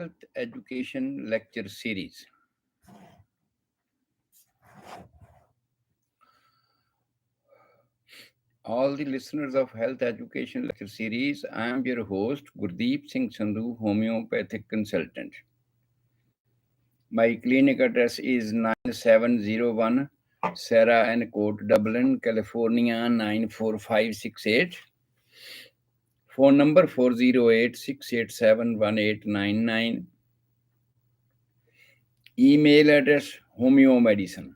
Health Education Lecture Series. All the listeners of Health Education Lecture Series, I am your host, Gurdeep Singh Sandhu, homeopathic consultant. My clinic address is 9701 Sarah and Court, Dublin, California 94568. Phone number 408-687-1899. Email address homeomedicine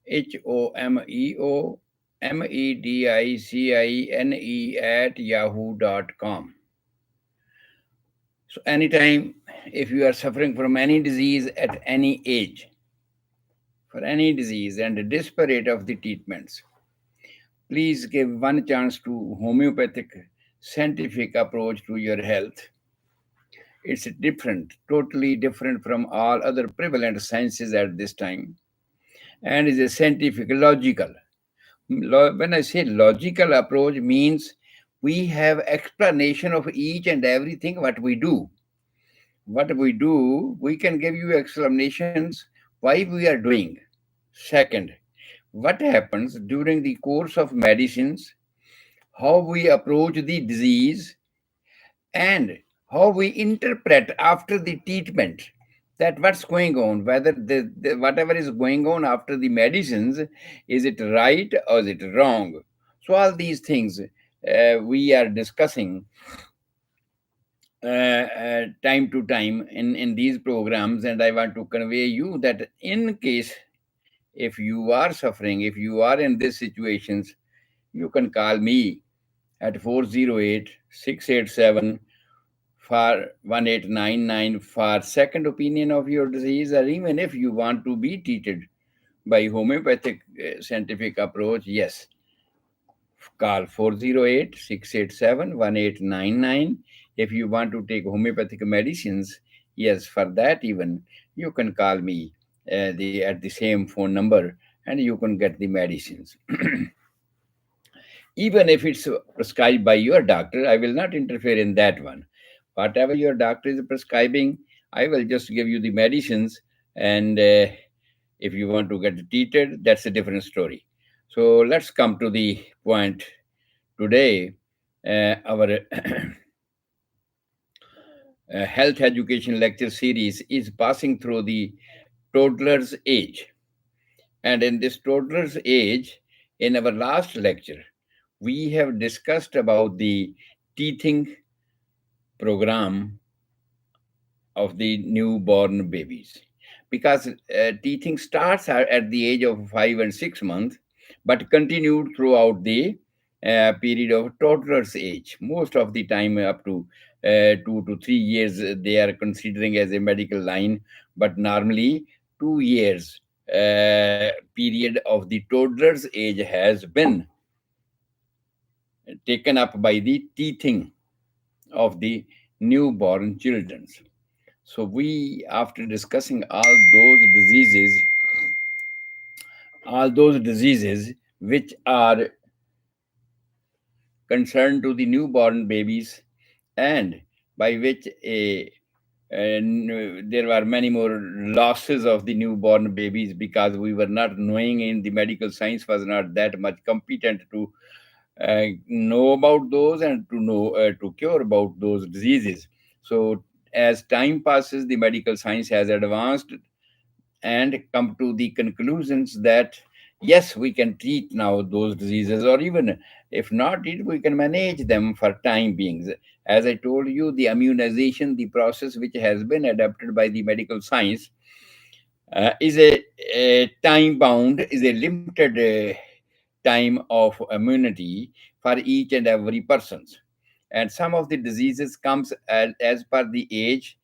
HOMEOMEDICINE @yahoo.com. So, anytime if you are suffering from any disease at any age, for any disease and desperate of the treatments, please give one chance to homeopathic scientific approach to your health. It's different, totally different from all other prevalent sciences at this time, and is a scientific, logical. When I say logical approach means we have explanation of each and everything what we do, we can give you explanations why we are doing. Second, what happens during the course of medicines, how we approach the disease, and how we interpret after the treatment, that what's going on, whether the whatever is going on after the medicines, is it right or is it wrong. So all these things we are discussing time to time in these programs, and I want to convey you that in case if you are suffering, if you are in these situations, you can call me at 408-687 for 1899 for second opinion of your disease, or even if you want to be treated by homeopathic scientific approach, yes, call 408-687-1899. If you want to take homeopathic medicines, yes, for that even you can call me at the same phone number, and you can get the medicines. Even if it's prescribed by your doctor, I will not interfere in that one. Whatever your doctor is prescribing, I will just give you the medicines, and if you want to get treated, that's a different story. So let's come to the point today. Our health education lecture series is passing through the toddler's age. And in this toddler's age, in our last lecture, we have discussed about the teething program of the newborn babies, because teething starts at the age of 5 and 6 months but continued throughout the period of toddler's age. Most of the time up to 2 to 3 years they are considering as a medical line, but normally 2 years period of the toddler's age has been taken up by the teething of the newborn children. So we, after discussing all those diseases which are concerned to the newborn babies, and by which there were many more losses of the newborn babies, because we were not knowing, in the medical science was not that much competent to know about those and to know to cure about those diseases. So as time passes, the medical science has advanced and come to the conclusions that yes, we can treat now those diseases, or even if not treat, we can manage them for time beings. As I told you, the immunization, the process which has been adapted by the medical science, is a time bound, is a limited time of immunity for each and every person. And some of the diseases comes as per the age,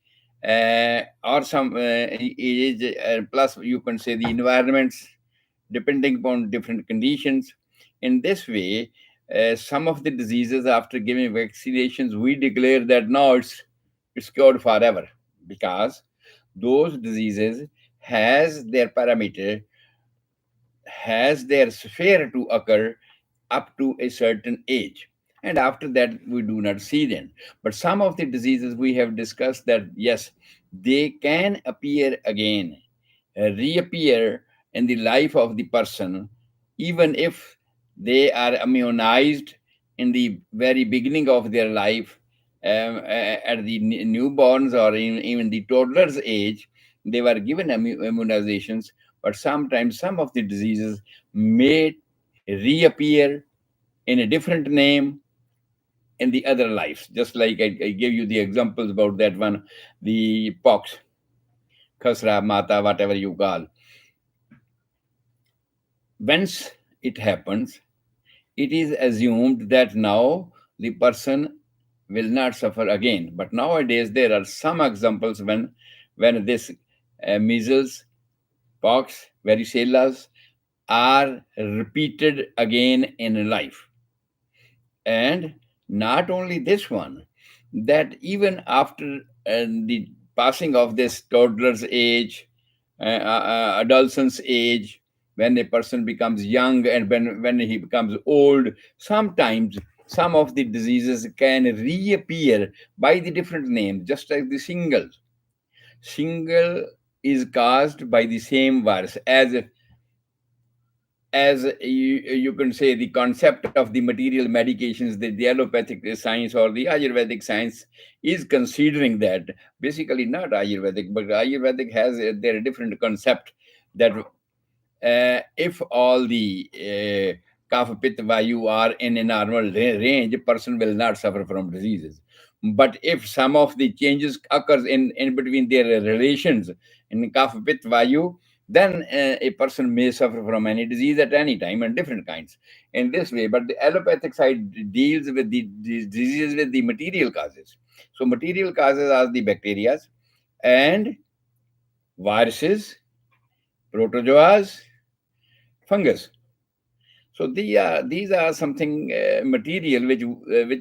or some age, plus you can say the environments, depending upon different conditions. In this way, some of the diseases, after giving vaccinations, we declare that now it's cured forever, because those diseases has their parameter, has their sphere to occur up to a certain age, and after that we do not see them. But some of the diseases we have discussed that yes, they can appear again, reappear in the life of the person, even if they are immunized in the very beginning of their life, at the newborns or even the toddler's age, they were given immunizations, but sometimes some of the diseases may reappear in a different name in the other lives. Just like I gave you the examples about that one, the pox, khasra, mata, whatever you call. Once it happens, it is assumed that now the person will not suffer again. But nowadays there are some examples when this measles, pox, varicella are repeated again in life. And not only this one, that even after the passing of this toddler's age, adolescence age, when a person becomes young and when he becomes old, sometimes some of the diseases can reappear by the different names, just like the shingles. Shingle is caused by the same virus, as you can say the concept of the material medications, the allopathic science or the Ayurvedic science is considering that. Basically not Ayurvedic, but Ayurvedic has their different concept, that if all the kapha pitta vayu are in a normal range, a person will not suffer from diseases. But if some of the changes occurs in between their relations in kapha pitta vayu, then a person may suffer from any disease at any time and different kinds in this way. But the allopathic side deals with the diseases with the material causes. So material causes are the bacteria and viruses, protozoas, fungus. So these are something material which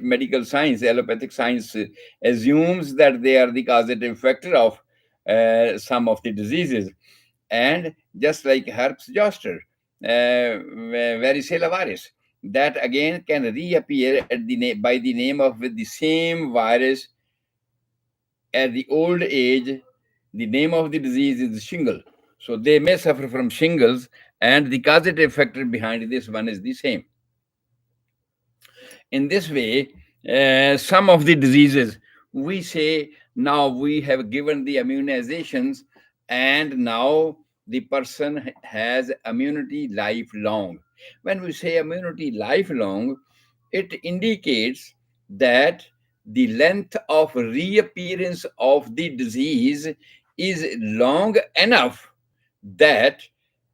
medical science, allopathic science, assumes that they are the causative factor of some of the diseases. And just like herpes zoster, varicella virus, that again can reappear at by the name of with the same virus at the old age. The name of the disease is shingle. So they may suffer from shingles, and the causative factor behind this one is the same. In this way, some of the diseases, we say now we have given the immunizations, and now the person has immunity lifelong. When we say immunity lifelong, it indicates that the length of reappearance of the disease is long enough that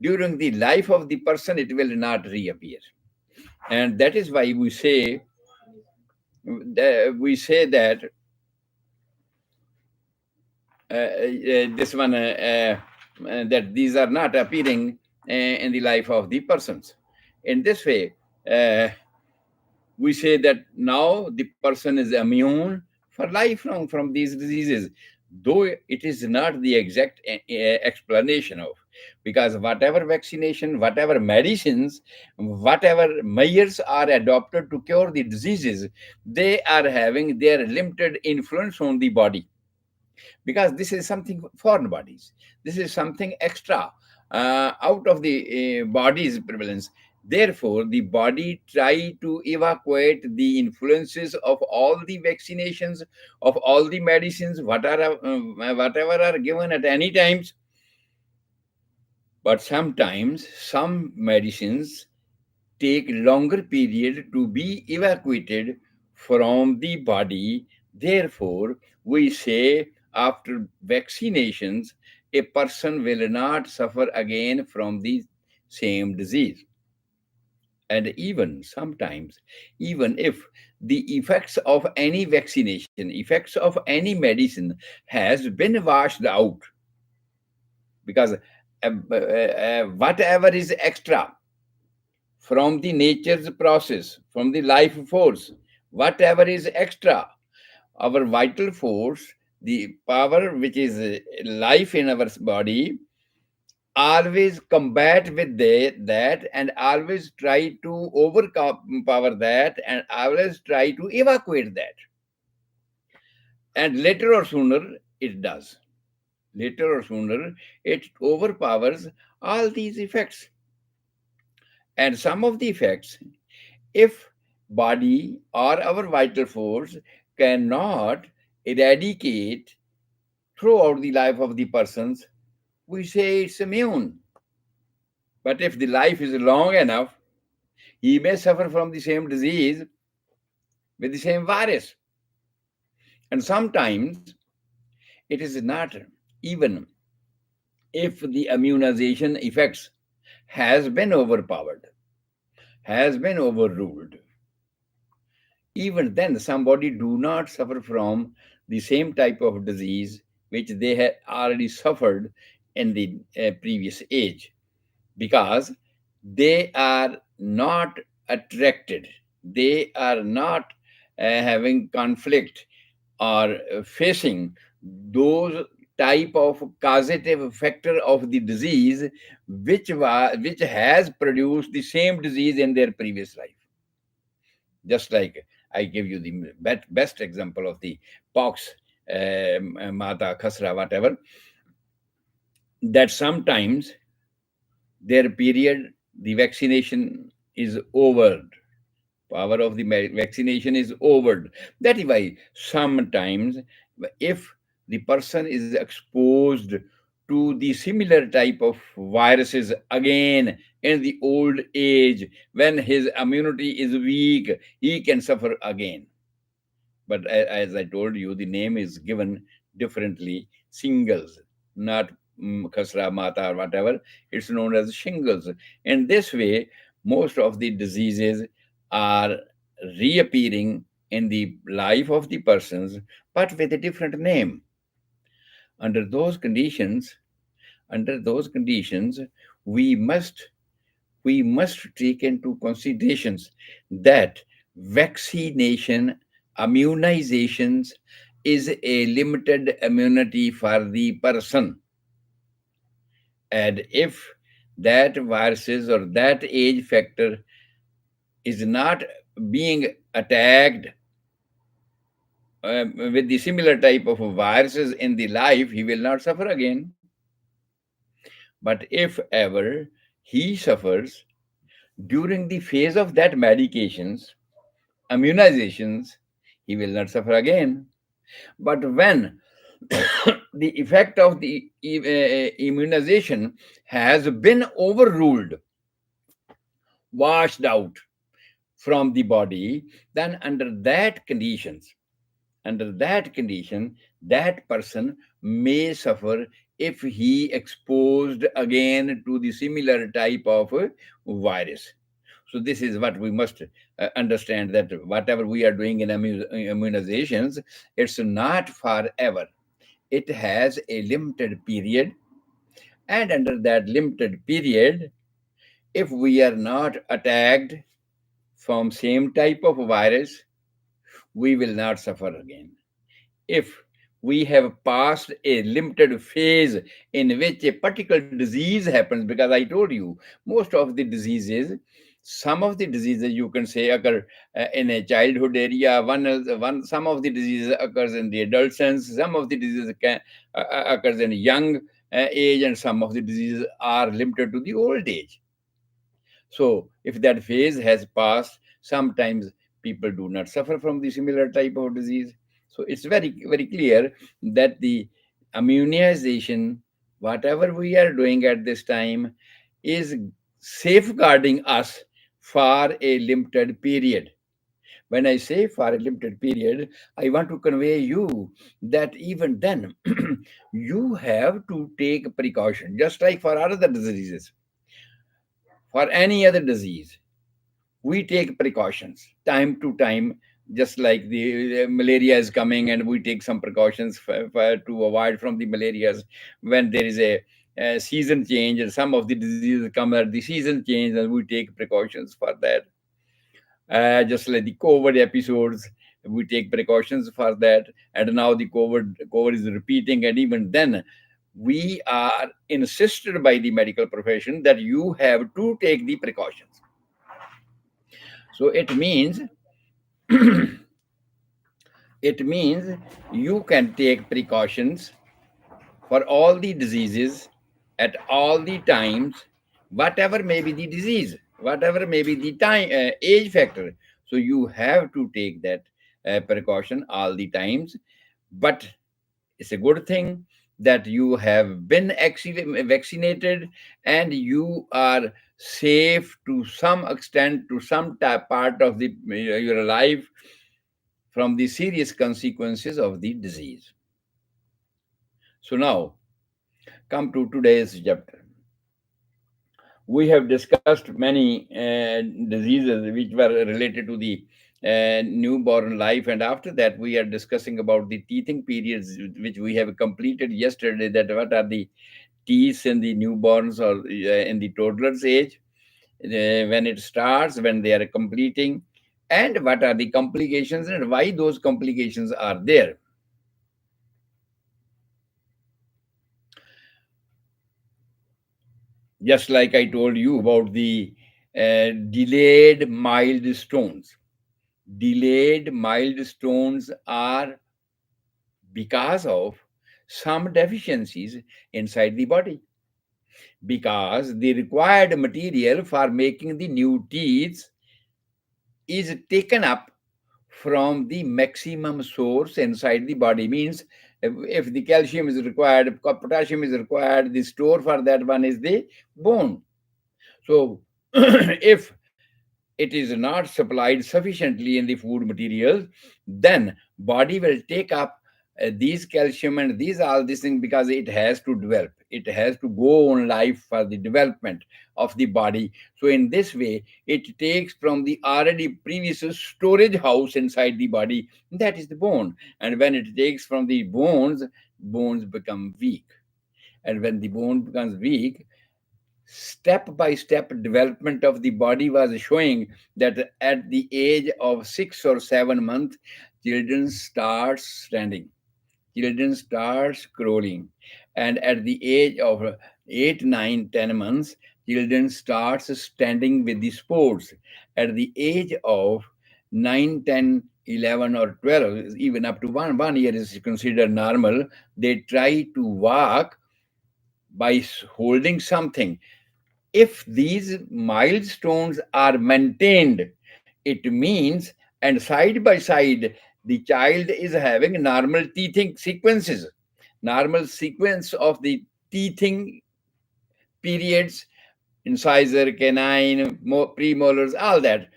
during the life of the person it will not reappear. And that is why we say that this one that these are not appearing in the life of the persons. In this way, uh, we say that now the person is immune for lifelong from these diseases, though it is not the exact explanation of, because whatever vaccination, whatever medicines, whatever measures are adopted to cure the diseases, they are having their limited influence on the body, because this is something foreign bodies, this is something extra, out of the body's prevalence. Therefore the body try to evacuate the influences of all the vaccinations, of all the medicines, whatever are given at any times. But sometimes some medicines take longer period to be evacuated from the body. Therefore, we say after vaccinations, a person will not suffer again from the same disease. And even sometimes, even if the effects of any vaccination, effects of any medicine has been washed out, because whatever is extra from the nature's process, from the life force, whatever is extra, our vital force, the power which is life in our body, always combat with that, and always try to overpower that, and always try to evacuate that. And later or sooner, it does. later or sooner, it overpowers all these effects. And some of the effects, if body or our vital force cannot eradicate throughout the life of the persons, we say it's immune. But if the life is long enough, he may suffer from the same disease with the same virus. And sometimes it is not even if the immunization effects has been overpowered, has been overruled. Even then, somebody do not suffer from the same type of disease which they had already suffered in the previous age, because they are not attracted, they are not having conflict or facing those type of causative factor of the disease which has produced the same disease in their previous life. Just like I give you the best example of the pox, mata khasra, whatever, that sometimes their period, the vaccination is over, power of the vaccination is over. That is why sometimes, if the person is exposed to the similar type of viruses again in the old age, when his immunity is weak, he can suffer again. But as I told you, the name is given differently. Shingles, not khasra mata or whatever. It's known as shingles. In this way, most of the diseases are reappearing in the life of the persons, but with a different name. Under those conditions, under those conditions, we must we must take into considerations that vaccination, immunizations is a limited immunity for the person. And if that viruses or that age factor is not being attacked with the similar type of viruses in the life, he will not suffer again. But if ever he suffers during the phase of that medications, immunizations, he will not suffer again. But when the effect of the immunization has been overruled, washed out from the body, then under that condition, that person may suffer if he exposed again to the similar type of virus. So this is what we must understand, that whatever we are doing in immunizations, it's not forever. It has a limited period, and under that limited period, if we are not attacked from same type of virus, we will not suffer again. If we have passed a limited phase in which a particular disease happens, because I told you, most of the diseases, some of the diseases you can say occur in a childhood area, some of the diseases occurs in the adolescence, some of the diseases occurs in young age, and some of the diseases are limited to the old age. So, if that phase has passed, sometimes people do not suffer from the similar type of disease. So, it's very clear that the immunization, whatever we are doing at this time, is safeguarding us for a limited period. When I say for a limited period, I want to convey you that even then, you have to take precaution, just like for other diseases, for any other disease we take precautions time to time, just like the malaria is coming, and we take some precautions to avoid from the malarias. When there is a season change, and some of the diseases come at the season change, and we take precautions for that. Just like the COVID episodes, we take precautions for that. And now the COVID is repeating, and even then we are insisted by the medical profession that you have to take the precautions. So it means you can take precautions for all the diseases at all the times, whatever may be the disease, whatever may be the time, age factor. So you have to take that precaution all the times. But it's a good thing that you have been vaccinated, and you are safe to some extent, to some part of your life, from the serious consequences of the disease. So now come to today's chapter. We have discussed many diseases which were related to the newborn life, and after that we are discussing about the teething periods which we have completed yesterday, that what are the teeth in the newborns or in the toddlers age, when it starts, when they are completing, and what are the complications and why those complications are there. Just like I told you about the delayed milestones. Delayed milestones are because of some deficiencies inside the body, because the required material for making the new teeth is taken up from the maximum source inside the body. Means if the calcium is required, if potassium is required, the store for that one is the bone. So if it is not supplied sufficiently in the food materials, then body will take up these calcium and these all these things, because it has to develop, it has to go on life for the development of the body. So in this way it takes from the already previous storage house inside the body, that is the bone. And when it takes from the bones, bones become weak. And when the bone becomes weak, step by step development of the body was showing that at the age of 6 or 7 months, children start standing, children start crawling, and at the age of 8, 9, 10 months, children starts standing with the sports. At the age of 9, 10, 11, or 12, even up to one year is considered normal, they try to walk by holding something. If these milestones are maintained, it means, and side by side, the child is having normal teething sequences, normal sequence of the teething periods, incisor, canine, premolars, all that,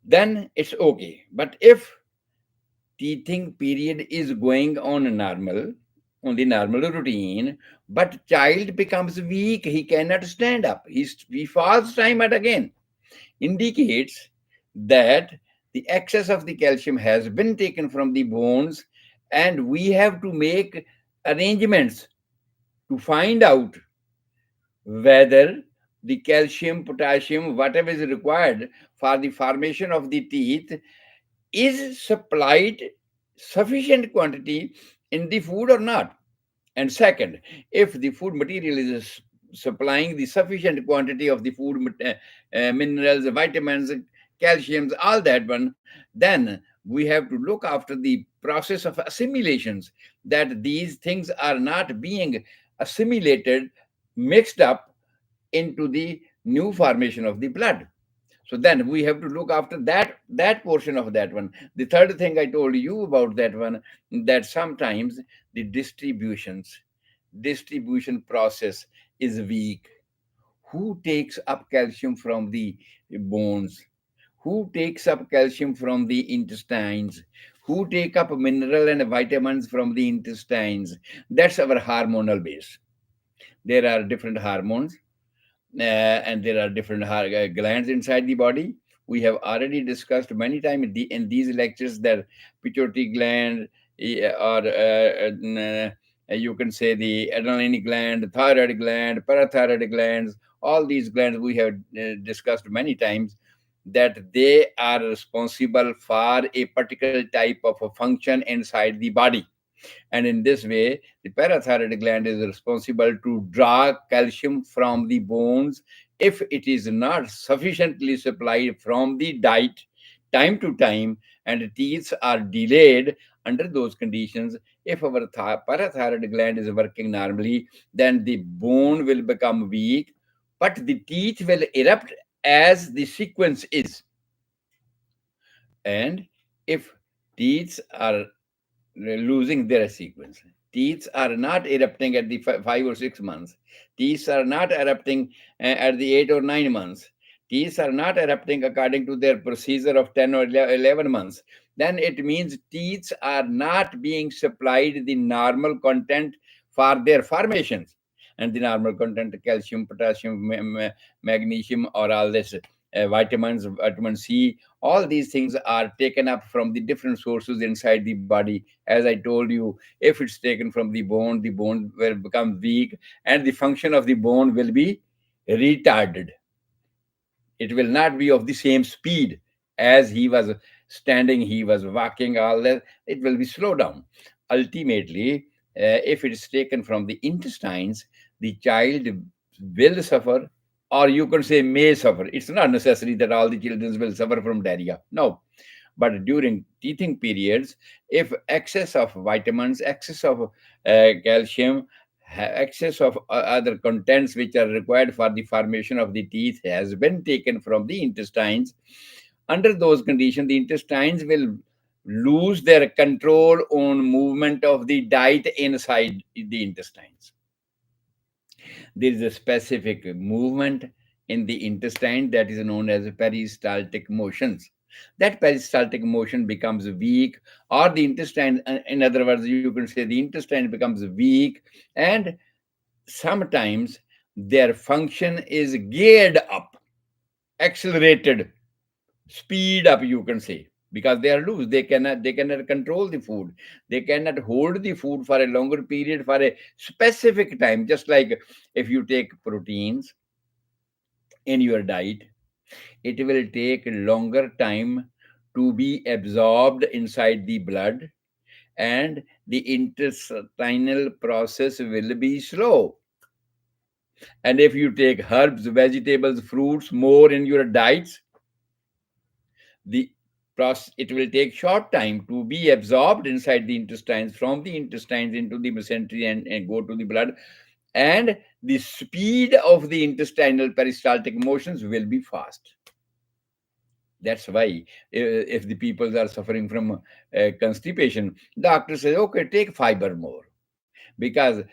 then it's okay. But if teething period is going on normal, on the normal routine, but child becomes weak, he cannot stand up, he falls time and again, indicates that the excess of the calcium has been taken from the bones, and we have to make arrangements to find out whether the calcium, potassium, whatever is required for the formation of the teeth is supplied sufficient quantity in the food or not. And second, if the food material is supplying the sufficient quantity of the food minerals, vitamins, calciums, all that one, then we have to look after the process of assimilations, that these things are not being assimilated, mixed up into the new formation of the blood. So then we have to look after that portion of that one. The third thing I told you about that one, that sometimes the distribution process is weak. Who takes up calcium from the bones? Who takes up calcium from the intestines? Who take up mineral and vitamins from the intestines? That's our hormonal base. There are different hormones, and there are different glands inside the body. We have already discussed many times in these lectures that pituitary gland, or you can say the adrenaline gland, thyroid gland, parathyroid glands, all these glands we have discussed many times, that they are responsible for a particular type of a function inside the body. And in this way, the parathyroid gland is responsible to draw calcium from the bones if it is not sufficiently supplied from the diet time to time, and teeth are delayed under those conditions. If our parathyroid gland is working normally, then the bone will become weak, but the teeth will erupt as the sequence is. And if teeth are losing their sequence. Teeth are not erupting at the 5 or 6 months. Teeth are not erupting at the 8 or 9 months. Teeth are not erupting according to their procedure of 10 or 11 months. Then it means teeth are not being supplied the normal content for their formations. And the normal content, calcium, potassium, magnesium, or all this vitamins, vitamin C, all these things are taken up from the different sources inside the body. As I told you, if it's taken from the bone will become weak, and the function of the bone will be retarded. It will not be of the same speed as he was standing, he was walking, all that. It will be slow down. Ultimately, if it is taken from the intestines, the child will suffer, or you could say may suffer. It's not necessary that all the children will suffer from diarrhea. No, but during teething periods, if excess of vitamins, excess of calcium, excess of other contents which are required for the formation of the teeth has been taken from the intestines, under those conditions, the intestines will lose their control on movement of the diet inside the intestines. There is a specific movement in the intestine that is known as peristaltic motions. That peristaltic motion becomes weak, or the intestine, in other words, you can say the intestine becomes weak, and sometimes their function is geared up, accelerated, speed up, you can say, because they are loose. They cannot control the food. They cannot hold the food for a longer period, for a specific time. Just like if you take proteins in your diet, it will take longer time to be absorbed inside the blood, and the intestinal process will be slow. And if you take herbs, vegetables, fruits more in your diets, the process, it will take short time to be absorbed inside the intestines, from the intestines into the mesentery, and go to the blood. And the speed of the intestinal peristaltic motions will be fast. That's why if the people are suffering from constipation, doctor says, okay, take fiber more, because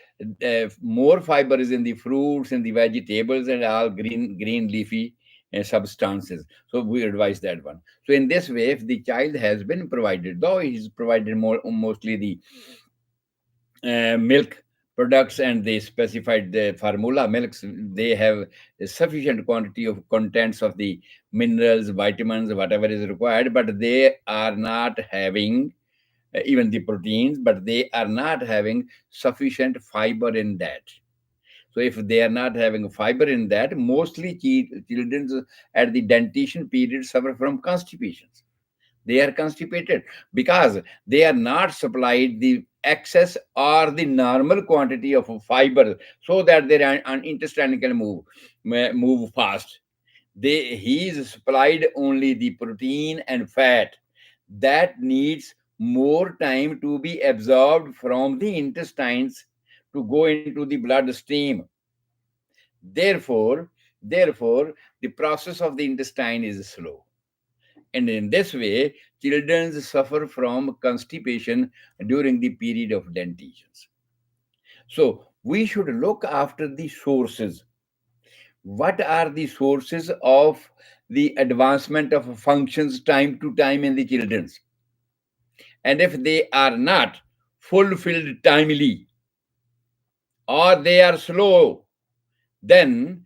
more fiber is in the fruits and the vegetables and all green leafy substances. So we advise that one. So in this way, if the child has been provided, though he's provided more mostly the milk products, and they specified the formula milks, they have a sufficient quantity of contents of the minerals, vitamins, whatever is required, but they are not having even the proteins, but they are not having sufficient fiber in that. So if they are not having fiber in that, mostly children at the dentition period suffer from constipations. They are constipated because they are not supplied the excess or the normal quantity of fiber, so that their intestine can move fast. He is supplied only the protein and fat that needs more time to be absorbed from the intestines to go into the bloodstream. Therefore therefore the process of the intestine is slow, and in this way children suffer from constipation during the period of dentitions. So we should look after the sources. What are the sources of the advancement of functions time to time in the children's? And if they are not fulfilled timely, or they are slow, then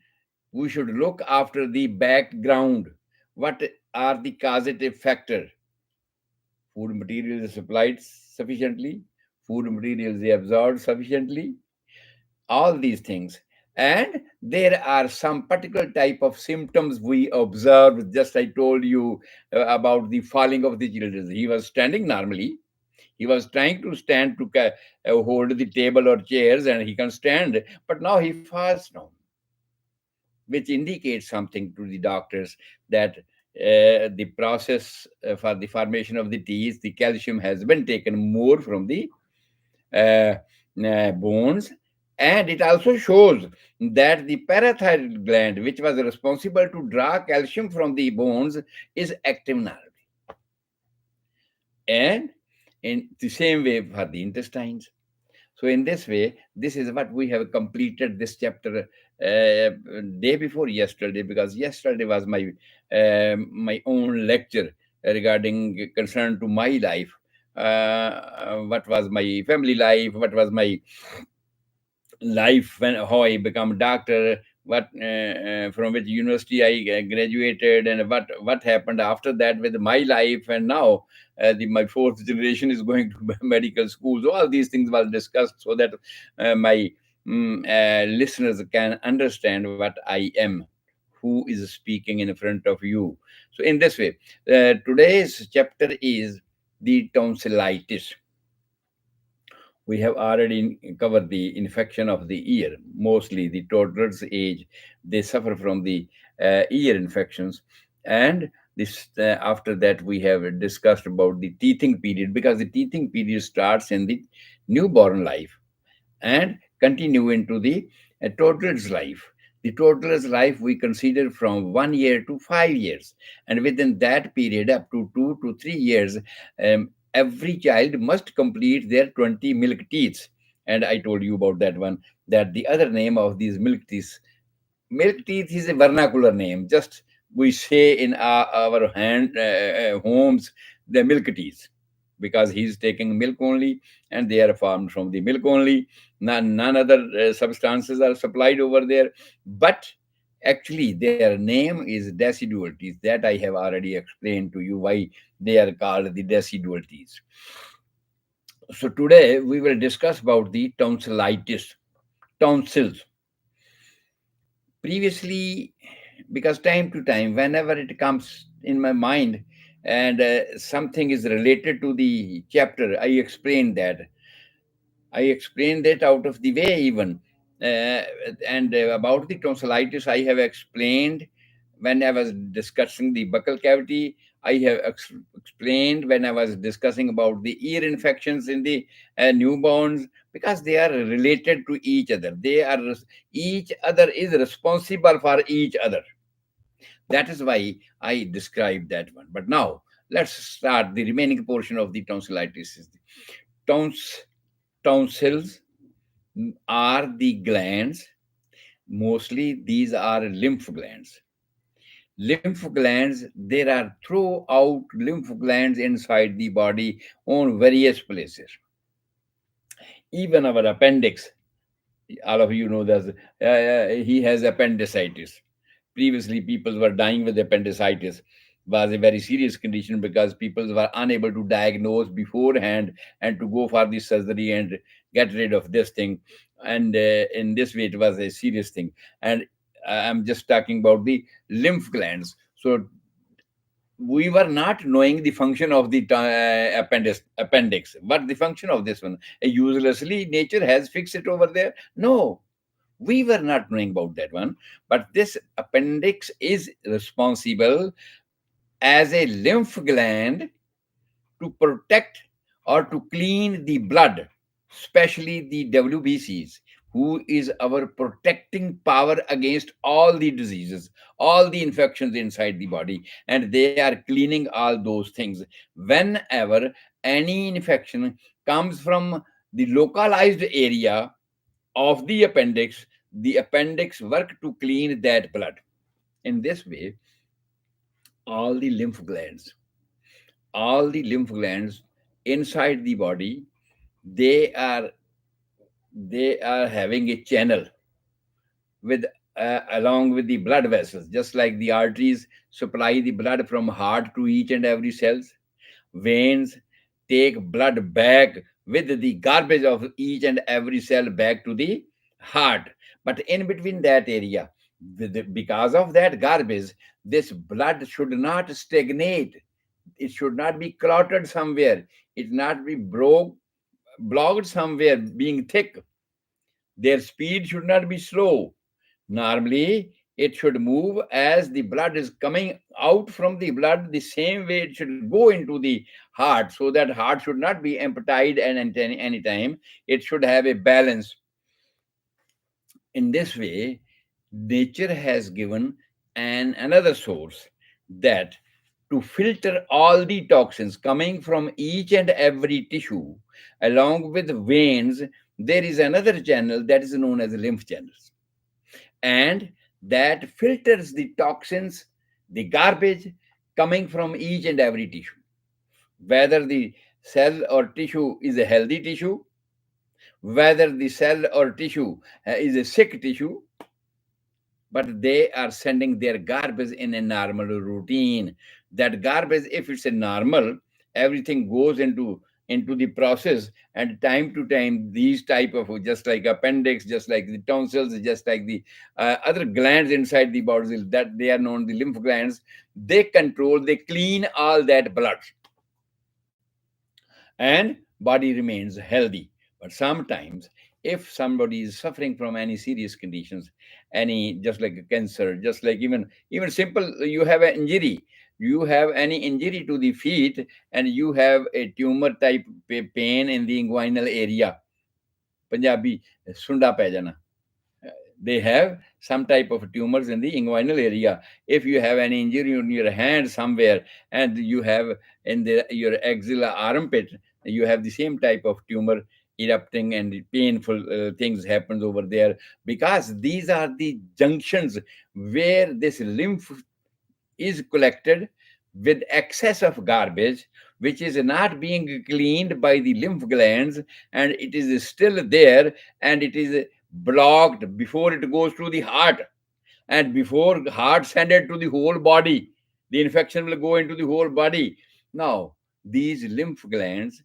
we should look after the background. What are the causative factors? Food material is supplied sufficiently, food material is absorbed sufficiently, all these things. And there are some particular type of symptoms we observed. Just I told you about the falling of the children. He was standing normally, he was trying to stand to hold the table or chairs, and he can stand, but now he falls down, which indicates something to the doctors, that the process for the formation of the teeth, the calcium has been taken more from the uh, bones. And it also shows that the parathyroid gland, which was responsible to draw calcium from the bones, is active now. And in the same way for the intestines. So in this way, this is what we have completed this chapter day before yesterday, because yesterday was my own lecture regarding concern to my life. What was my family life? What was my life when how I become doctor? What from which university I graduated, and what happened after that with my life, and now my fourth generation is going to medical schools. All these things were discussed so that my listeners can understand what I am, who is speaking in front of you. So in this way, today's chapter is the tonsillitis. We have already covered the infection of the ear. Mostly the toddlers age, they suffer from the ear infections. And this after that we have discussed about the teething period, because the teething period starts in the newborn life and continue into the toddler's life. The toddler's life we consider from 1 year to 5 years, and within that period, up to 2 to 3 years, every child must complete their 20 milk teeth. And I told you about that one. That the other name of these milk teeth is a vernacular name. Just we say in our homes, the milk teeth, because he's taking milk only, and they are formed from the milk only. None other substances are supplied over there. But actually, their name is decidual teeth. That I have already explained to you why they are called the decidual teeth. So today we will discuss about the tonsillitis, tonsils. Previously, because time to time, whenever it comes in my mind and something is related to the chapter, I explained that out of the way even. And about the tonsillitis, I have explained when I was discussing the buccal cavity. I have explained when I was discussing about the ear infections in the newborns, because they are related to each other. Each other is responsible for each other. That is why I described that one. But now let's start the remaining portion of the tonsillitis. Tons, tonsils are the glands. Mostly these are lymph glands. Lymph glands, there are throughout lymph glands inside the body on various places. Even our appendix, all of you know that he has appendicitis. Previously, people were dying with appendicitis. Was a very serious condition, because people were unable to diagnose beforehand and to go for the surgery and get rid of this thing. And in this way, it was a serious thing. And I'm just talking about the lymph glands. So we were not knowing the function of the appendix. What the function of this one? Uselessly, nature has fixed it over there. No, we were not knowing about that one. But this appendix is responsible as a lymph gland to protect or to clean the blood, especially the WBCs, who is our protecting power against all the diseases, all the infections inside the body, and they are cleaning all those things. Whenever any infection comes from the localized area of the appendix work to clean that blood. In this way, all the lymph glands, all the lymph glands inside the body, they are they are having a channel with along with the blood vessels, just like the arteries supply the blood from heart to each and every cells. Veins take blood back with the garbage of each and every cell back to the heart. But in between that area, because of that garbage, this blood should not stagnate. It should not be clotted somewhere. It not be blocked somewhere, being thick. Their speed should not be slow. Normally, It should move as the blood is coming out from the blood, the same way it should go into the heart, so that heart should not be emptied and at any time. It should have a balance. In this way, nature has given another source, that to filter all the toxins coming from each and every tissue, along with veins, there is another channel that is known as lymph channels, and that filters the toxins, the garbage coming from each and every tissue, whether the cell or tissue is a healthy tissue, whether the cell or tissue is a sick tissue, but they are sending their garbage in a normal routine. That garbage, if it's a normal, everything goes into the process, and time to time these type of, just like appendix, just like the tonsils, just like the other glands inside the body, that they are known the lymph glands, they control, they clean all that blood, and body remains healthy. But sometimes, if somebody is suffering from any serious conditions, any, just like a cancer, just like even simple, you have an injury, you have any injury to the feet, and you have a tumor type pain in the inguinal area, punjabi sunda pੈ ਜਾਣਾ, they have some type of tumors in the inguinal area. If you have an injury on your hand somewhere, and you have in your axilla armpit, you have the same type of tumor erupting, and painful things happens over there, because these are the junctions where this lymph is collected with excess of garbage, which is not being cleaned by the lymph glands, and it is still there, and it is blocked before it goes to the heart, and before heart send it to the whole body, the infection will go into the whole body. Now these lymph glands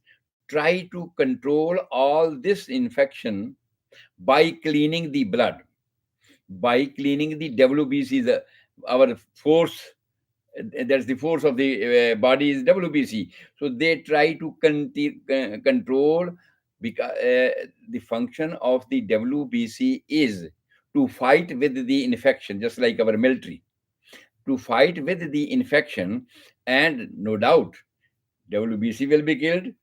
try to control all this infection by cleaning the blood, by cleaning the WBC, our force, that's the force of the body is WBC. So they try to control, because the function of the WBC is to fight with the infection, just like our military, to fight with the infection. And no doubt, WBC will be killed,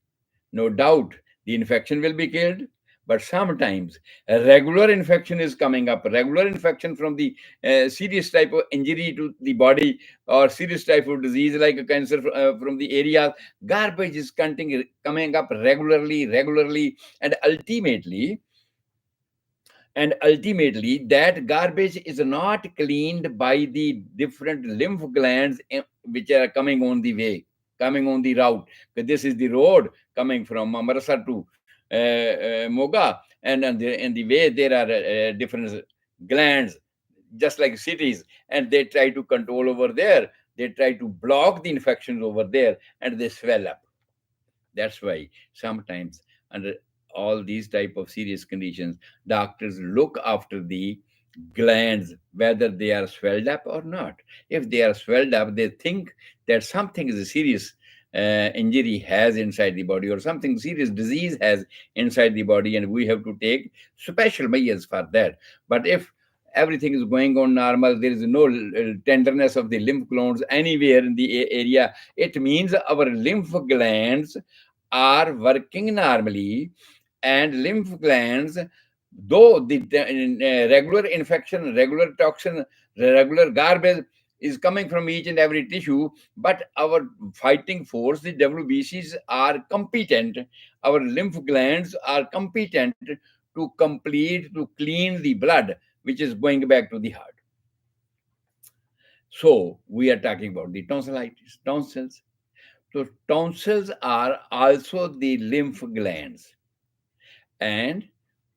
no doubt the infection will be killed. But sometimes a regular infection is coming up, regular infection from the serious type of injury to the body, or serious type of disease like a cancer from the area. Garbage is coming up regularly, and ultimately that garbage is not cleaned by the different lymph glands, which are coming on the way, coming on the route. Because this is the road coming from Amritsar to Moga, and in the way there are different glands, just like cities, and they try to control over there, they try to block the infections over there, and they swell up. That's why sometimes, under all these type of serious conditions, doctors look after the glands, whether they are swelled up or not. If they are swelled up, they think that something is a serious injury has inside the body, or something serious disease has inside the body, and we have to take special measures for that. But if everything is going on normal, there is no tenderness of the lymph glands anywhere in the area, it means our lymph glands are working normally. And lymph glands, though the regular infection, regular toxin, regular garbage is coming from each and every tissue, but our fighting force, the WBCs, are competent, our lymph glands are competent to clean the blood which is going back to the heart. So we are talking about the tonsillitis, tonsils. So tonsils are also the lymph glands, and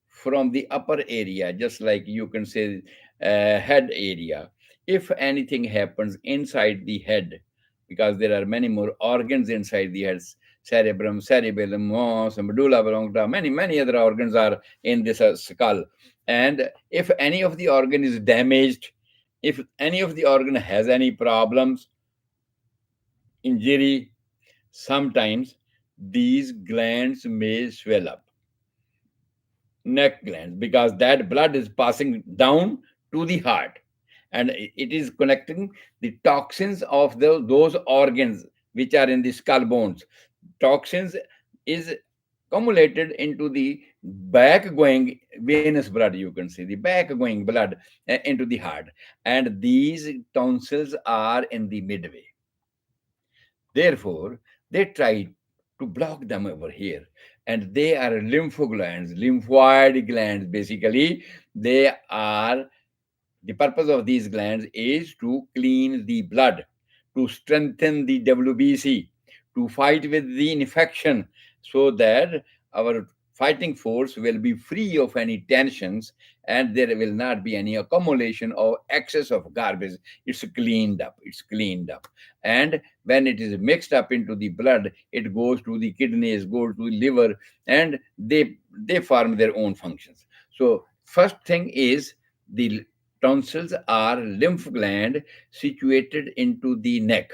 from the upper area, just like you can say head area. If anything happens inside the head, because there are many more organs inside the head, cerebrum, cerebellum, mons, medulla oblongata, many other organs are in this skull. And if any of the organ is damaged, if any of the organ has any problems, injury, sometimes these glands may swell up, neck glands, because that blood is passing down to the heart, and it is connecting the toxins of those organs which are in the skull bones. Toxins is accumulated into the back going venous blood, you can see the back going blood into the heart, and these tonsils are in the midway. Therefore, they try to block them over here. And they are lymphoglands, lymphoid glands. Basically, they are the purpose of these glands is to clean the blood, to strengthen the WBC, to fight with the infection, so that our fighting force will be free of any tensions and there will not be any accumulation or excess of garbage. It's cleaned up. It's cleaned up. And when it is mixed up into the blood, it goes to the kidneys, goes to the liver, and they form their own functions. So first thing is the tonsils are lymph gland situated into the neck.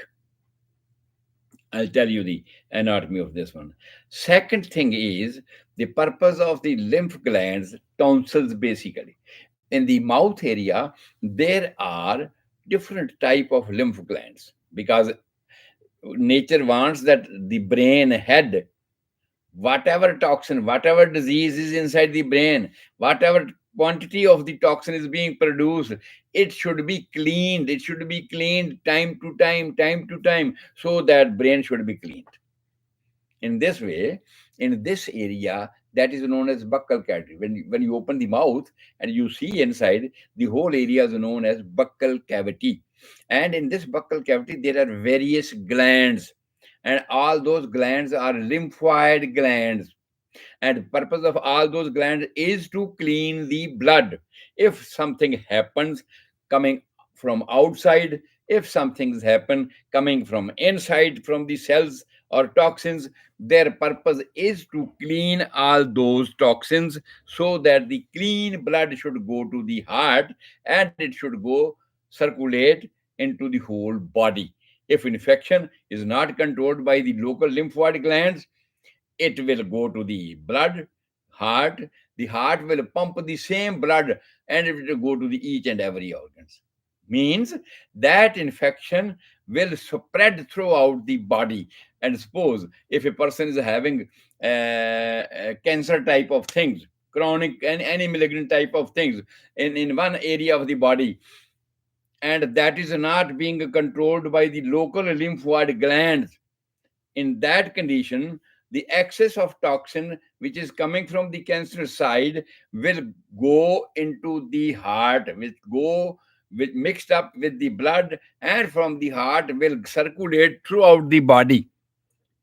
I'll tell you the anatomy of this one. Second thing is the purpose of the lymph glands, tonsils basically. In the mouth area, there are different type of lymph glands because nature wants that the brain head, whatever toxin, whatever disease is inside the brain, whatever quantity of the toxin is being produced, it should be cleaned. It should be cleaned time to time, so that brain should be cleaned. In this way, in this area, that is known as buccal cavity. When you open the mouth and you see inside, the whole area is known as buccal cavity. And in this buccal cavity, there are various glands, and all those glands are lymphoid glands, and purpose of all those glands is to clean the blood. If something happens coming from outside, if something's happen coming from inside, from the cells or toxins, their purpose is to clean all those toxins, so that the clean blood should go to the heart and it should go circulate into the whole body. If infection is not controlled by the local lymphoid glands, it will go to the blood, heart. The heart will pump the same blood and it will go to the each and every organs. Means that infection will spread throughout the body. And suppose if a person is having cancer type of things, chronic and any malignant type of things in one area of the body, and that is not being controlled by the local lymphoid glands, in that condition, the excess of toxin which is coming from the cancer side will go into the heart, will go with mixed up with the blood, and from the heart will circulate throughout the body.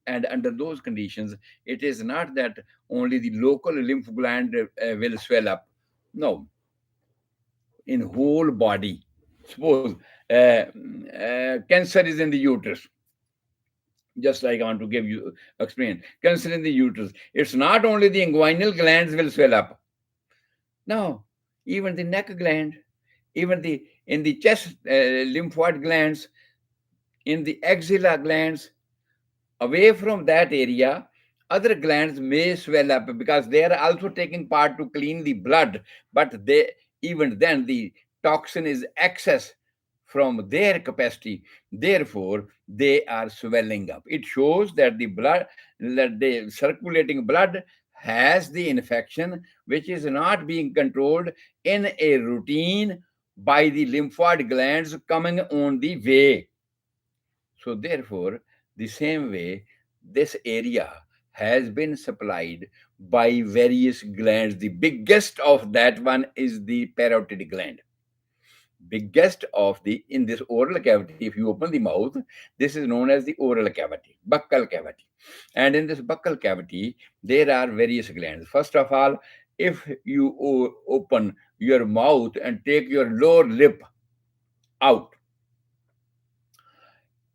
And under those conditions, it is not that only the local lymph gland will swell up. No, in whole body. Suppose cancer is in the uterus, just like I want to give you explain. Cancer in the uterus. It's not only the inguinal glands will swell up. No, even the neck gland, even the in the chest lymphoid glands, in the axilla glands, away from that area, other glands may swell up because they are also taking part to clean the blood, but they even then the toxin is excess from their capacity. Therefore, they are swelling up. It shows that the circulating blood has the infection which is not being controlled in a routine by the lymphoid glands coming on the way. So, therefore, the same way, this area has been supplied by various glands. The biggest of that one is the parotid gland. Biggest of the in this oral cavity, if you open the mouth, this is known as the oral cavity, buccal cavity. And in this buccal cavity, there are various glands. First of all, if you open your mouth and take your lower lip out,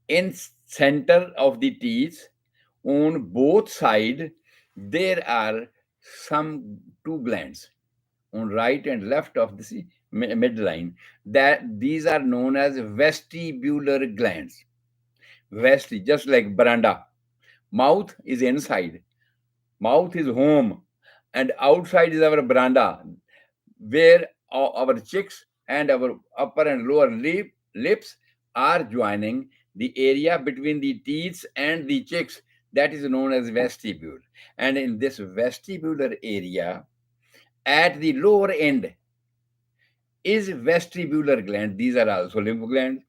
in center of the teeth on both side there are some two glands on right and left of the midline, that these are known as vestibular glands. Vesti, just like veranda. Mouth is inside, mouth is home, and outside is our veranda, where our chicks and our upper and lower lips are joining the area between the teeth and the cheeks, that is known as vestibule. And in this vestibular area, at the lower end is vestibular gland. These are also lymph glands.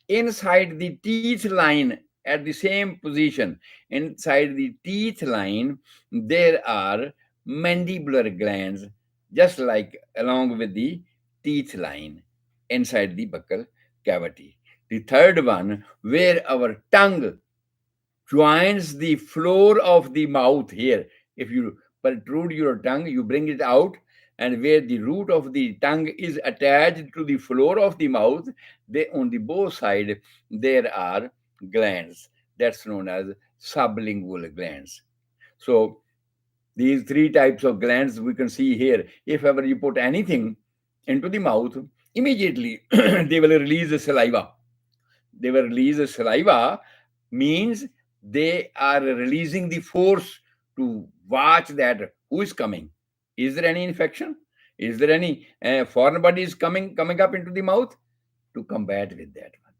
Inside the teeth line, at the same position, inside the teeth line, there are mandibular glands, just like along with the teeth line inside the buccal cavity. The third one, where our tongue joins the floor of the mouth here. If you protrude your tongue, you bring it out, and where the root of the tongue is attached to the floor of the mouth, they on the both side there are glands. That's known as sublingual glands. So these three types of glands we can see here. If ever you put anything into the mouth, immediately they will release the saliva. They will release the saliva, means they are releasing the force to watch that who is coming. Is there any infection? Is there any foreign bodies coming up into the mouth? To combat with that one.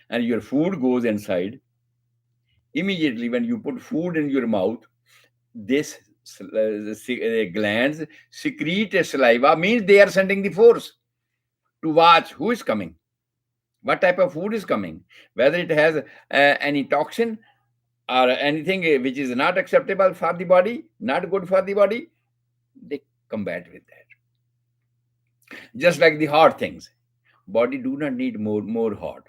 And your food goes inside. Immediately when you put food in your mouth, this glands secrete a saliva, means they are sending the force to watch who is coming, what type of food is coming, whether it has any toxin or anything which is not acceptable for the body, not good for the body. They combat with that. Just like the hot things, body do not need more hot.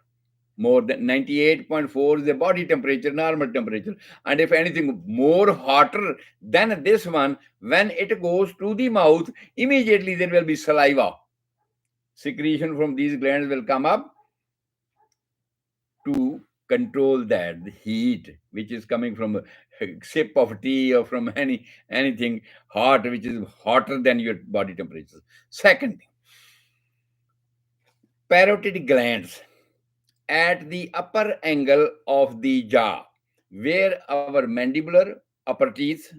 More than 98.4 is the body temperature, normal temperature. And if anything more hotter than this one, when it goes to the mouth, immediately there will be saliva. Secretion from these glands will come up to control that the heat which is coming from a sip of tea or from anything hot which is hotter than your body temperature. Second thing, parotid glands at the upper angle of the jaw, where our mandibular upper teeth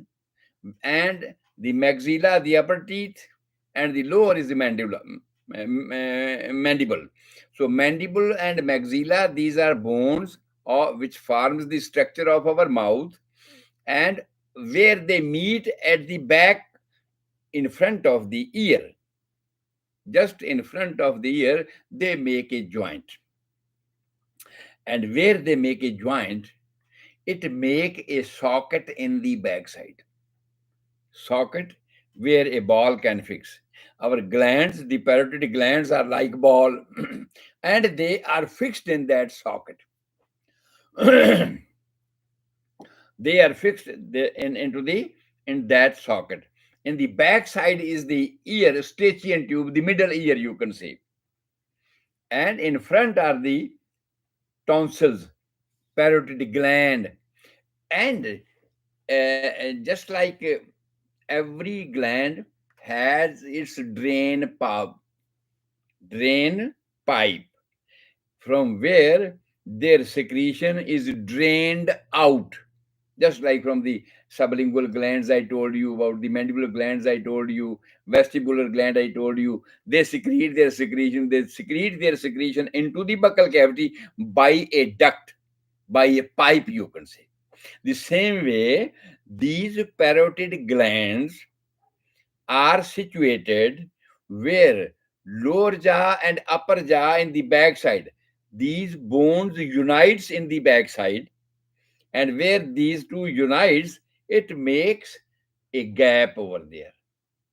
and the maxilla, the upper teeth, and the lower is the mandible. So mandible and maxilla, these are bones which forms the structure of our mouth, and where they meet at the back in front of the ear, just in front of the ear, they make a joint. And where they make a joint, it make a socket in the backside. Socket where a ball can fix. Our glands, the parotid glands, are like ball, and they are fixed in that socket. They are fixed into the in that socket. In the back side is the ear, Stachyrian tube, the middle ear, you can say, and in front are the tonsils, parotid gland, and just like every gland has its drain pipe from where their secretion is drained out, just like from the sublingual glands I told you about, the mandibular glands I told you, vestibular gland I told you. They secrete their secretion into the buccal cavity by a duct, by a pipe, you can say. The same way, these parotid glands are situated where lower jaw and upper jaw in the backside, these bones unites in the backside, and where these two unites, it makes a gap over there,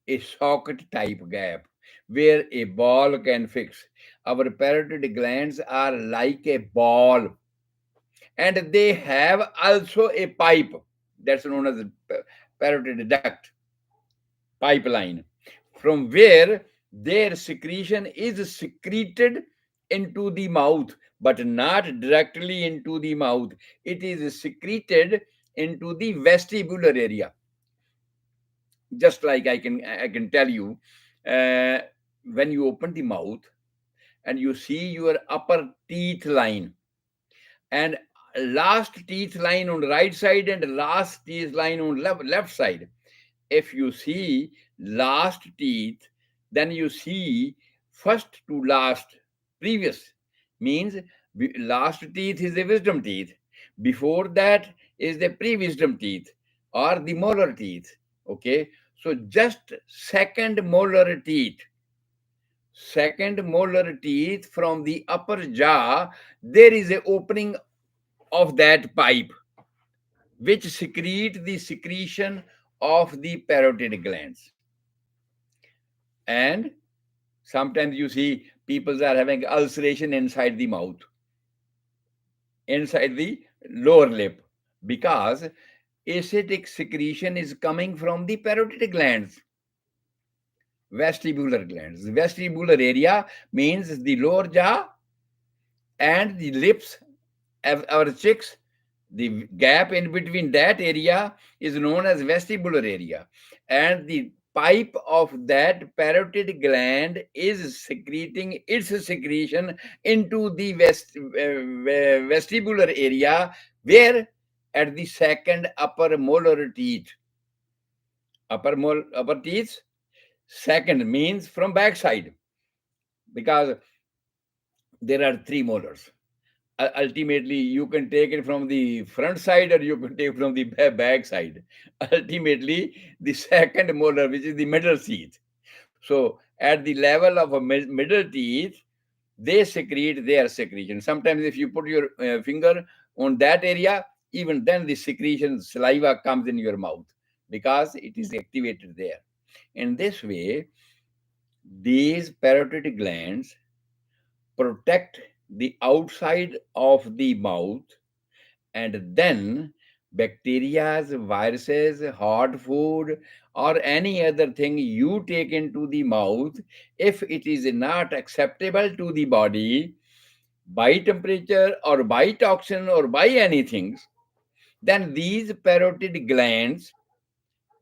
a socket type gap where a ball can fix. Our parotid glands are like a ball, and they have also a pipe that's known as parotid duct, pipeline, from where their secretion is secreted into the mouth, but not directly into the mouth. It is secreted into the vestibular area. Just like I can tell you, uh, when you open the mouth and you see your upper teeth line, and last teeth line on the right side and last teeth line on left side. If you see last teeth, then you see first to last, previous means last teeth is the wisdom teeth. Before that is the pre-wisdom teeth or the molar teeth. Okay, so just second molar teeth from the upper jaw, there is a opening of that pipe which secrete the secretion of the parotid glands. And sometimes you see people are having ulceration inside the mouth, inside the lower lip, because acidic secretion is coming from the parotid glands, vestibular glands. The vestibular area means the lower jaw and the lips of our chicks. The gap in between that area is known as vestibular area, and the pipe of that parotid gland is secreting its secretion into the vestibular area, where at the second upper molar teeth. Upper teeth, second means from backside, because there are three molars. Ultimately you can take it from the front side or you can take it from the back side. Ultimately the second molar, which is the middle teeth. So at the level of a middle teeth, they secrete their secretion. Sometimes if you put your finger on that area, even then the secretion saliva comes in your mouth because it is activated there. In this way, these parotid glands protect the outside of the mouth, and then bacteria, viruses, hot food, or any other thing you take into the mouth, if it is not acceptable to the body by temperature or by toxin or by anything, then these parotid glands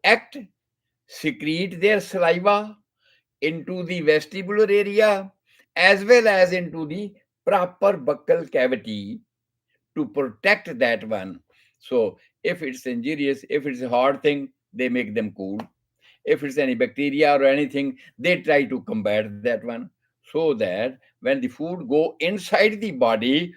act, secrete their saliva into the vestibular area as well as into the proper buccal cavity to protect that one. So if it's injurious, if it's a hard thing, they make them cool. If it's any bacteria or anything, they try to combat that one, so that when the food go inside the body,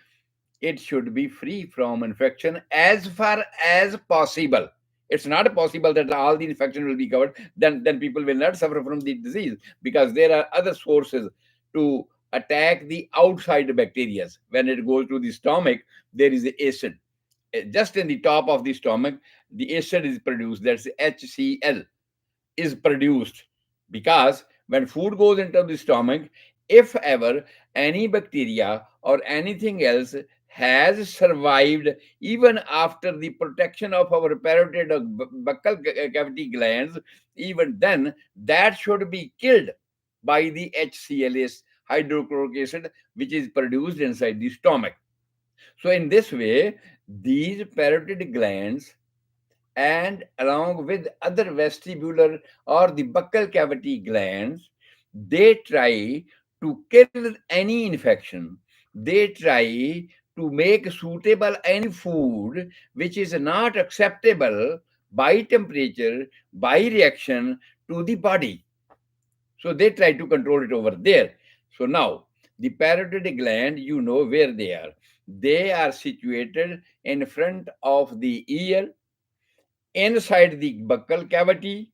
it should be free from infection as far as possible. It's not possible that all the infection will be covered. Then people will not suffer from the disease, because there are other sources to attack the outside bacteria. When it goes to the stomach, there is acid. Just in the top of the stomach, the acid is produced. That's HCl is produced, because when food goes into the stomach, if ever any bacteria or anything else has survived even after the protection of our parotid or buccal cavity glands, even then that should be killed by the HCl, hydrochloric acid, which is produced inside the stomach. So in this way, these parotid glands, and along with other vestibular or the buccal cavity glands, they try to kill any infection. They try to make suitable any food which is not acceptable by temperature, by reaction to the body. So they try to control it over there. So now the parotid gland, you know where they are. They are situated in front of the ear, inside the buccal cavity,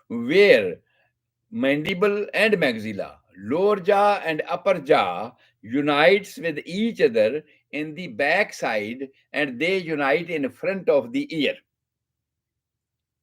where mandible and maxilla, lower jaw and upper jaw, unites with each other in the back side, and they unite in front of the ear.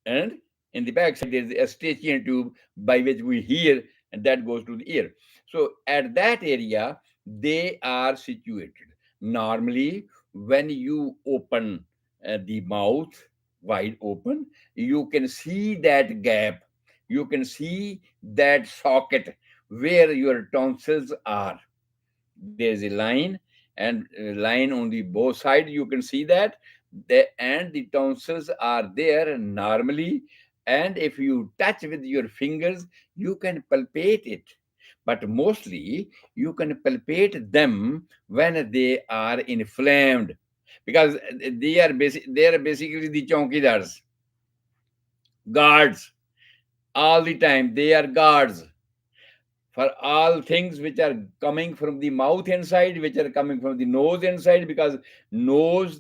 And in the back side, there is a Eustachian tube by which we hear, and that goes to the ear. So at that area, they are situated. Normally, when you open the mouth wide open, you can see that gap. You can see that socket where your tonsils are. There's a line, and line on the both sides, you can see that. And the tonsils are there normally, and if you touch with your fingers, you can palpate it. But mostly you can palpate them when they are inflamed, because they are basically the chonkidars, guards. All the time they are guards for all things which are coming from the mouth inside, which are coming from the nose inside, because nose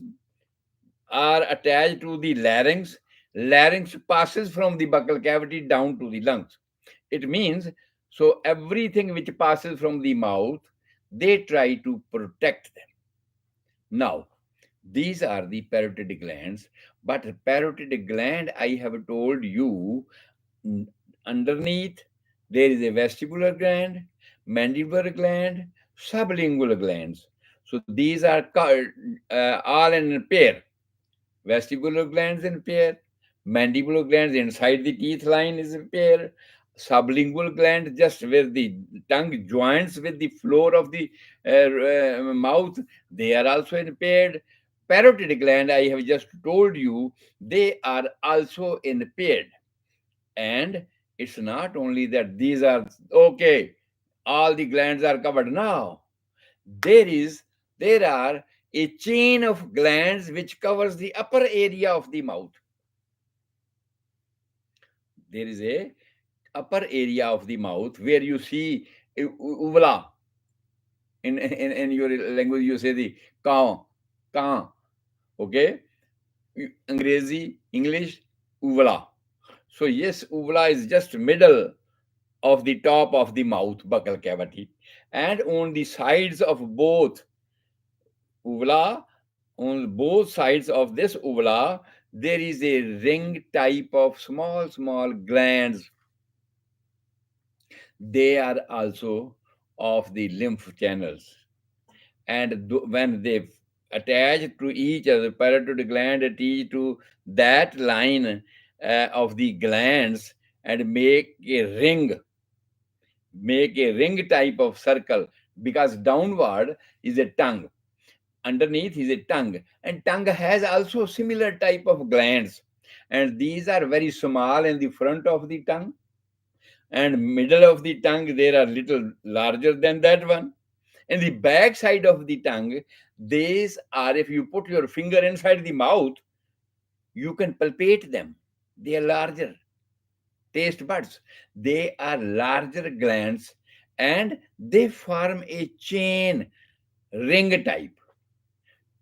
are attached to the larynx. Larynx passes from the buccal cavity down to the lungs. It means, so everything which passes from the mouth, they try to protect them. Now, these are the parotid glands, but parotid gland, I have told you, underneath there is a vestibular gland, mandibular gland, sublingual glands. So these are all in pair. Vestibular glands in pair, mandibular glands inside the teeth line is in pair, sublingual gland just where the tongue joins with the floor of the mouth, they are also impaired. Parotid gland, I have just told you, they are also impaired. And it's not only that these are okay, all the glands are covered. Now, there is there are a chain of glands which covers the upper area of the mouth. There is a upper area of the mouth where you see uvula. In your language you say the kaun, okay? Angrezi, English, uvula. So yes, uvula is just middle of the top of the mouth buccal cavity, and on the sides of both uvula, on both sides of this uvula, there is a ring type of small glands. They are also of the lymph channels. And when they attach to each other, parotid gland attach to that line of the glands and make a ring type of circle, because downward is a tongue, underneath is a tongue, and tongue has also similar type of glands, and these are very small in the front of the tongue, and middle of the tongue they are little larger than that one. In the back side of the tongue, these are, if you put your finger inside the mouth, you can palpate them. They are larger. Taste buds, they are larger glands, and they form a chain, ring type,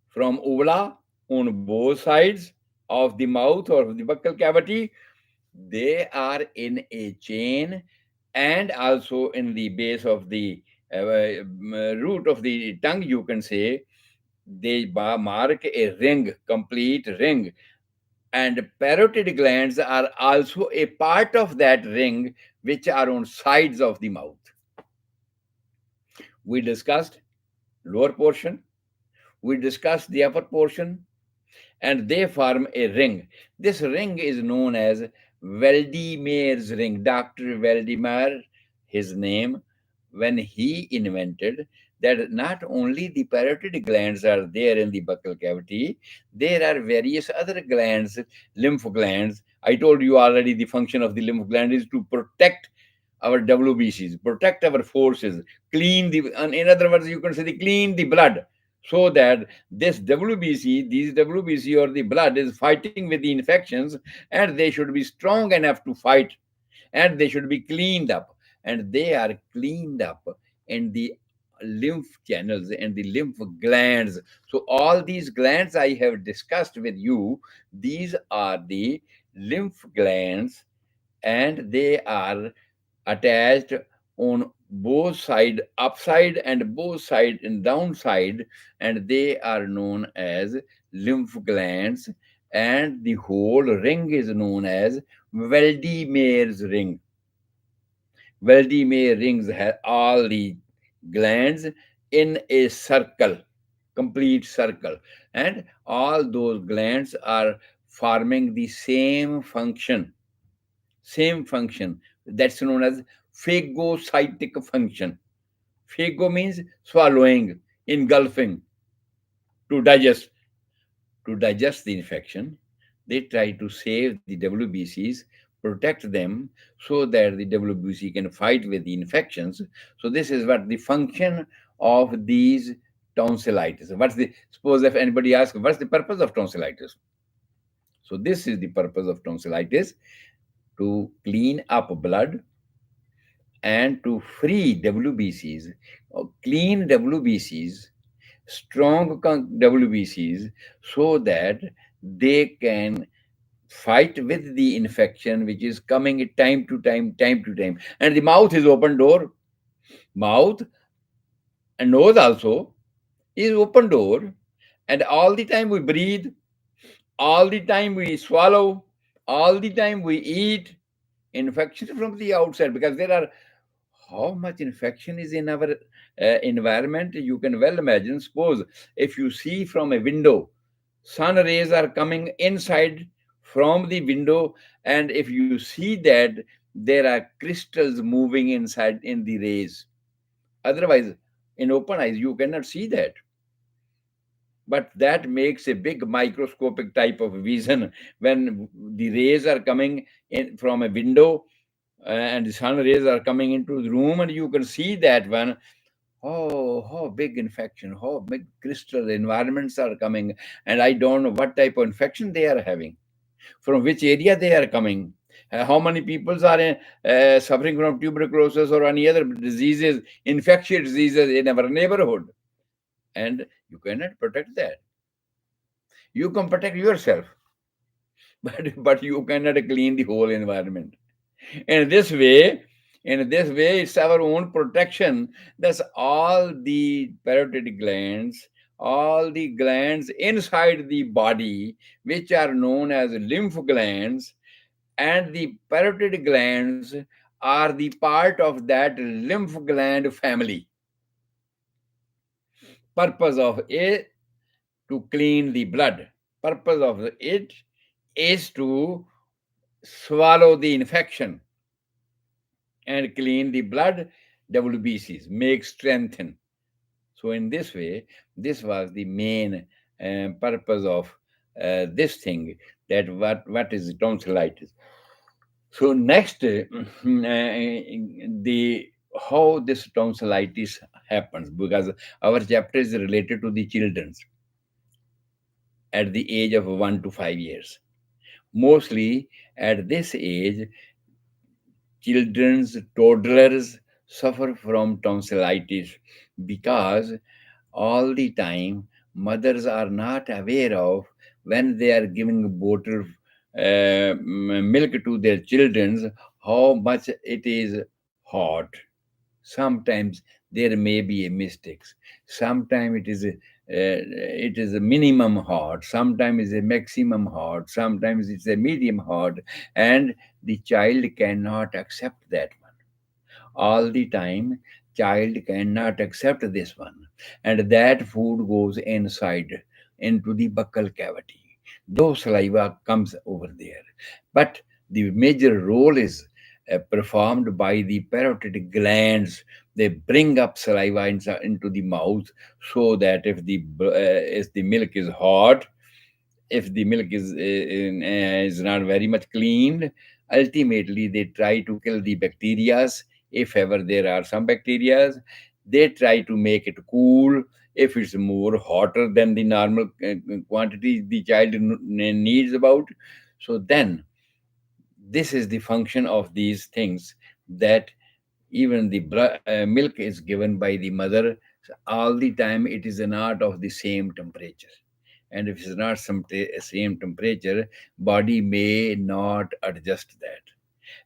from uvula on both sides of the mouth or the buccal cavity. They are in a chain, and also in the base of the root of the tongue, you can say, they mark a ring, complete ring. And parotid glands are also a part of that ring, which are on sides of the mouth. We discussed lower portion, we discussed the upper portion, and they form a ring. This ring is known as Valdemar's ring. Dr. Valdemar, his name, when he invented that not only the parotid glands are there in the buccal cavity, there are various other glands, lymph glands. I told you already the function of the lymph gland is to protect our WBCs, protect our forces, clean the, in other words, you can say the clean the blood, so that this WBC, these WBC or the blood is fighting with the infections, and they should be strong enough to fight, and they should be cleaned up, and they are cleaned up in the lymph channels and the lymph glands. So all these glands I have discussed with you, these are the lymph glands, and they are attached on both side upside and both side and downside, and they are known as lymph glands, and the whole ring is known as Valdemar's ring. Valdemar rings have all the glands in a circle, complete circle, and all those glands are forming the same function, that's known as phagocytic function. Phago means swallowing, engulfing, to digest the infection. They try to save the WBCs, protect them, so that the WBC can fight with the infections. So this is what the function of these tonsillitis. What's the, suppose if anybody asks, what's the purpose of tonsillitis? So this is the purpose of tonsillitis: to clean up blood and to free WBCs, clean WBCs, strong WBCs, so that they can fight with the infection which is coming time to time, time to time. And the mouth is open door. Mouth and nose also is open door. And all the time we breathe, all the time we swallow, all the time we eat. Infection from the outside, because there are, how much infection is in our environment, you can well imagine. Suppose if you see from a window, sun rays are coming inside from the window, and if you see that there are crystals moving inside in the rays, otherwise in open eyes you cannot see that. But that makes a big microscopic type of vision when the rays are coming in from a window, and the sun rays are coming into the room, and you can see that one. Oh, how big infection, how big crystal environments are coming. And I don't know what type of infection they are having, from which area they are coming. How many people are suffering from tuberculosis or any other diseases, infectious diseases in our neighborhood. And you cannot protect that. You can protect yourself, but you cannot clean the whole environment. In this way, it's our own protection. That's all the parotid glands, all the glands inside the body, which are known as lymph glands, and the parotid glands are the part of that lymph gland family. Purpose of it to clean the blood. Purpose of it is to swallow the infection and clean the blood, WBCs, make strengthen. So in this way, this was the main purpose of this thing. That what is tonsillitis. So next, the how this tonsillitis happens, because our chapter is related to the children's at the age of 1 to 5 years. Mostly at this age, children's toddlers suffer from tonsillitis, because all the time mothers are not aware of, when they are giving bottle milk to their children, how much it is hot. Sometimes there may be a mistakes. Sometimes it is a minimum hot. Sometimes it's a maximum hot. Sometimes it's a medium hot, and the child cannot accept that one. All the time child cannot accept this one, and that food goes inside into the buccal cavity. Though saliva comes over there, but the major role is performed by the parotid glands. They bring up saliva into the mouth, so that if the milk is hot, if the milk is not very much cleaned, ultimately they try to kill the bacteria. If ever there are some bacteria, they try to make it cool. If it's more hotter than the normal quantity the child needs about, so then this is the function of these things, that even the milk is given by the mother. So all the time it is not of the same temperature, and if it's not same temperature, body may not adjust that.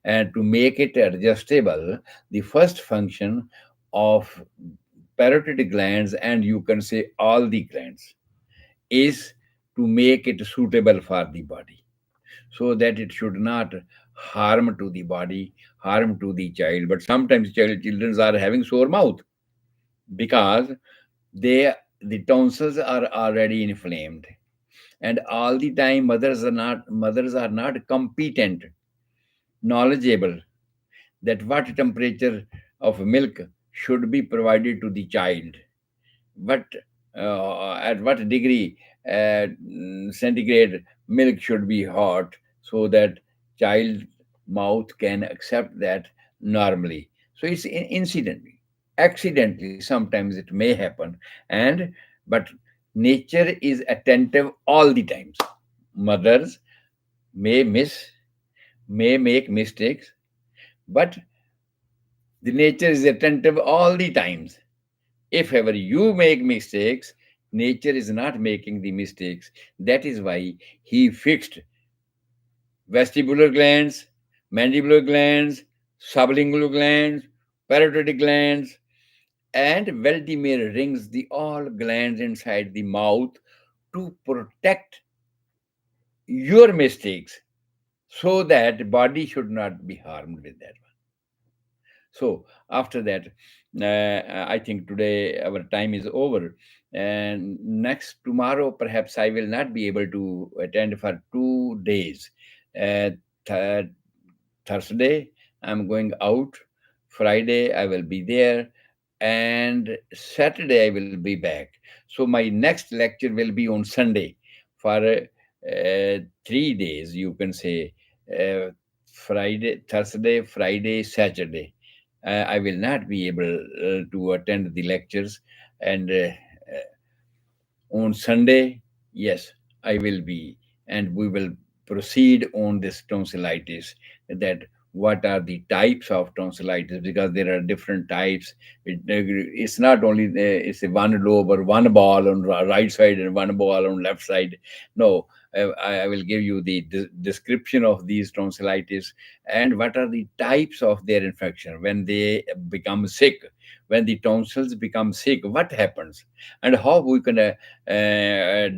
And to make it adjustable, the first function of parotid glands, and you can say all the glands, is to make it suitable for the body, so that it should not harm to the body, harm to the child. But sometimes children are having sore mouth, because they the tonsils are already inflamed, and all the time mothers are not competent, knowledgeable, that what temperature of milk should be provided to the child, what at what degree centigrade milk should be hot, so that child mouth can accept that normally. So it's incidentally, accidentally, sometimes it may happen. And but nature is attentive all the times. Mothers may make mistakes, but The nature is attentive all the times. If ever you make mistakes, nature is not making the mistakes. That is why he fixed vestibular glands, mandibular glands, sublingual glands, parotid glands, and Valdemar rings the all glands inside the mouth to protect your mistakes so that body should not be harmed with that. So after that, I think today our time is over, and next tomorrow perhaps I will not be able to attend for 2 days. Uh, th- Thursday I'm going out. Friday I will be there, and Saturday I will be back. So my next lecture will be on Sunday for 3 days. You can say Friday, Thursday, Friday, Saturday. I will not be able to attend the lectures, and on Sunday, yes, I will be, and we will proceed on this tonsillitis. That what are the types of tonsillitis? Because there are different types. It's not only it's a one lobe or one ball on right side and one ball on left side. No, I will give you the description of these tonsillitis and what are the types of their infection when they become sick. When the tonsils become sick, what happens, and how we can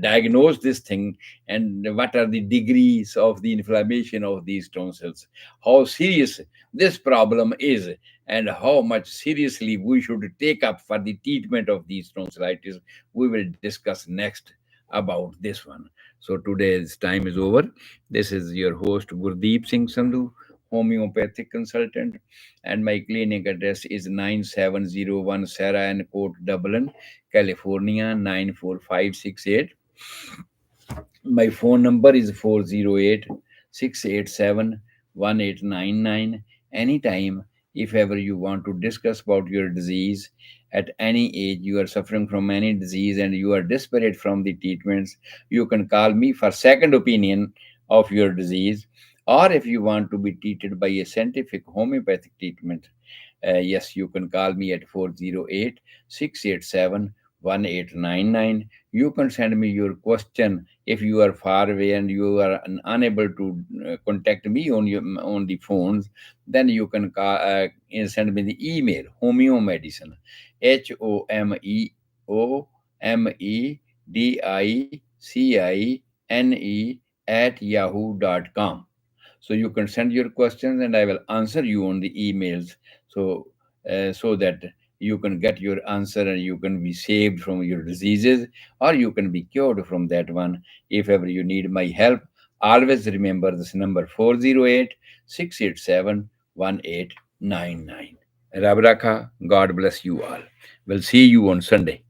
diagnose this thing, and what are the degrees of the inflammation of these tonsils, how serious this problem is, and how much seriously we should take up for the treatment of these tonsillitis. We will discuss next about this one. So today's time is over. This is your host Gurdeep Singh Sandhu, homeopathic consultant, and my clinic address is 9701 Sarah and Court, Dublin, California 94568. My phone number is 408 687 1899. Anytime, if ever you want to discuss about your disease, at any age you are suffering from any disease and you are desperate from the treatments, you can call me for second opinion of your disease. Or if you want to be treated by a scientific homeopathic treatment, yes, you can call me at 408 687 1899. You can send me your question if you are far away and you are unable to contact me on the phones. Then you can send me the email homeomedicine, HOMEOMEDICINE at yahoo.com. So you can send your questions and I will answer you on the emails, so so that you can get your answer and you can be saved from your diseases, or you can be cured from that one. If ever you need my help, always remember this number 408 687 1899. Rabrakha, God bless you all. We'll see you on Sunday.